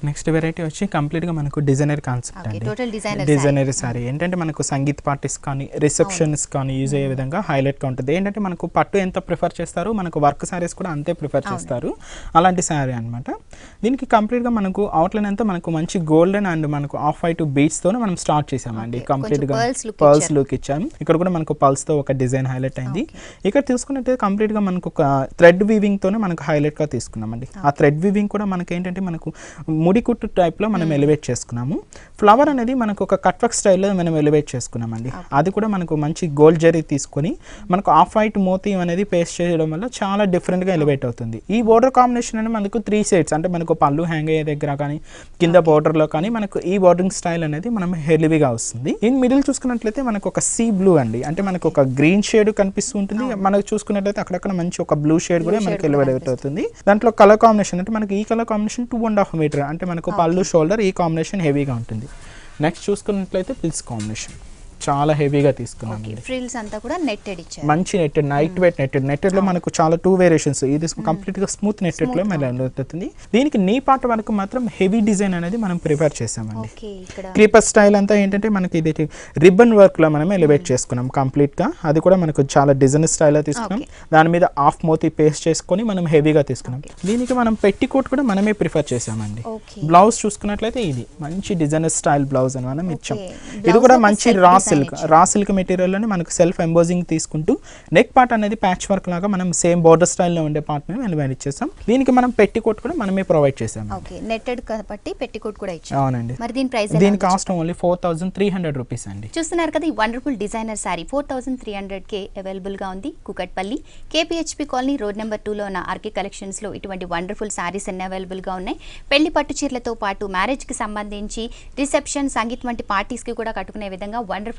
Next variety వచ్చి కంప్లీట్గా మనకు డిజైనర్ కాన్సెప్ట్ అండి. టోటల్ డిజైనర్ సారీ ఏంటంటే మనకు సంగీత్ పార్టీస్ కానీ రిసెప్షన్స్ కానీ యూజ్ అయ్యే విధంగా హైలైట్గా ఉంటుంది. ఏంటంటే మనకు పట్టు ఎంత ప్రిఫర్ చేస్తారు, మనకు వర్క్ శారీస్ కూడా అంతే ప్రిఫర్ చేస్తారు. అలాంటి శారీ అనమాట. దీనికి కంప్లీట్గా మనకు అవుట్లైన్ అంతా మనకు మంచి గోల్డెన్ అండ్ మనకు ఆఫ్ వైట్ బీట్స్తోనే మనం స్టార్ట్ చేసామండి. కంప్లీట్గా పర్ల్స్ లుక్ ఇచ్చాము. ఇక్కడ కూడా మనకు పల్స్తో ఒక డిజైన్ హైలైట్ అయింది. ఇక్కడ తీసుకున్నట్టు కంప్లీట్గా మనకు ఒక థ్రెడ్ వీవింగ్తోనే మనకు హైలైట్గా తీసుకున్నామండి. ఆ థ్రెడ్ వీవింగ్ కూడా మనకి ఏంటంటే మనకు ముడి కుట్టు టైప్లో మనం ఎలివేట్ చేసుకున్నాము. ఫ్లవర్ అనేది మనకు ఒక కట్ వర్క్ స్టైల్లో మనం ఎలివేట్ చేసుకున్నామండి. అది కూడా మనకు మంచి గోల్డ్ జరీ తీసుకొని మనకు ఆఫ్ వైట్ మోతీ అనేది పేస్ట్ చేయడం వల్ల చాలా డిఫరెంట్గా ఎలివేట్ అవుతుంది. ఈ బోర్డర్ కాంబినేషన్ అనేది మనకు 3 షేడ్స్ అంటే మనకు పళ్ళు హ్యాంగ్ అయ్యే దగ్గర కానీ కింద బోర్డర్లో కానీ మనకు ఈ బోర్డరింగ్ స్టైల్ అనేది మనం హెవీగా వస్తుంది. ఇన్ మిడిల్ చూసుకున్నట్లయితే మనకు ఒక సీ బ్లూ అండి, అంటే మనకు ఒక గ్రీన్ షేడ్ కనిపిస్తూ ఉంటుంది. మనకు చూసుకున్నట్లయితే అక్కడక్కడ మంచి ఒక బ్లూ షేడ్ కూడా మనకి ఎలివేట్ అవుతుంది. దాంట్లో కలర్ కాంబినేషన్ అంటే మనకి ఈ కలర్ కాంబినేషన్ 2.5 మీటర్ అంటే మనకు పళ్ళు షోల్డర్ ఈ కాంబినేషన్ హెవీగా ఉంటుంది. నెక్స్ట్ చూసుకున్నట్లయితే పిల్స్ కాంబినేషన్ చాలా హెవీగా తీసుకున్నాం. ఫ్రిల్స్ అంతా కూడా నెట్టెడ్ ఇచ్చారు. మంచి నెట్టెడ్, నైట్ వెయిట్ నెట్టెడ్ లో మనకు చాలా 2 వేరియేషన్స్. ఇది కంప్లీట్ గా స్మూత్ నెట్టెడ్ లో అవుతుంది. దీనికి నీ పార్ట్ వరకు మాత్రం హెవీ డిజైన్ అనేది మనం ప్రిపేర్ చేసామండి. క్రీపర్ స్టైల్ అంతా ఏంటంటే మనకి ఇది రిబ్బన్ వర్క్ లో మనం ఎలివేట్ చేసుకున్నాం కంప్లీట్ గా. అది కూడా మనకు చాలా డిజైన్ స్టైల్ లో తీసుకున్నాం. దాని మీద హాఫ్ మోతీ పేస్ట్ చేసుకొని మనం హెవీగా తీసుకున్నాం. దీనికి మనం పెట్టి కోట్ కూడా మనమే ప్రిఫర్ చేసామండి. బ్లౌజ్ చూసుకున్నట్లయితే ఇది మంచి డిజైనర్ స్టైల్ బ్లౌజ్ అని మనం ఇచ్చాం. ఇది కూడా మంచి రా సిల్క్ మెటీరియల్ లోనే మనకు సెల్ఫ్ ఎంబోజింగ్ తీసుకుంటూ నెక్ పార్ట్ అనేది ప్యాచ్ వర్క్ లాగా మనం సేమ్ బోర్డర్ స్టైల్లో ఉండే పార్ట్ ని ఎలివేట్ చేసాం. దీనికి మనం పెట్టి కోట్ కూడా మనమే ప్రొవైడ్ చేసాం. నెట్టెడ్ కాబట్టి పెట్టి కోట్ కూడా ఇచ్చాం. అవునండి. మరి దీని ప్రైస్ దీని కాస్ట్ ఓన్లీ 4300 రూపీస్ అండి. చూస్తున్నారు కదా, ఈ వండర్ఫుల్ డిజైనర్ సారీ 4300 కే అవైలబుల్ గా ఉంది. Kukatpally KPHP colony road number 2 లో ఉన్న ఆర్కే కలెక్షన్స్ లో ఇటువంటి వండర్ఫుల్ సారీస్ అన్ని అవైలబుల్ గా ఉన్నాయి. పెళ్లి పట్టు చీరలతో పాటు మ్యారేజ్ కి సంబంధించి రిసెప్షన్, సంగీత్ వంటి పార్టీస్ కి కూడా కట్టుకునే విధంగా వండర్ఫుల్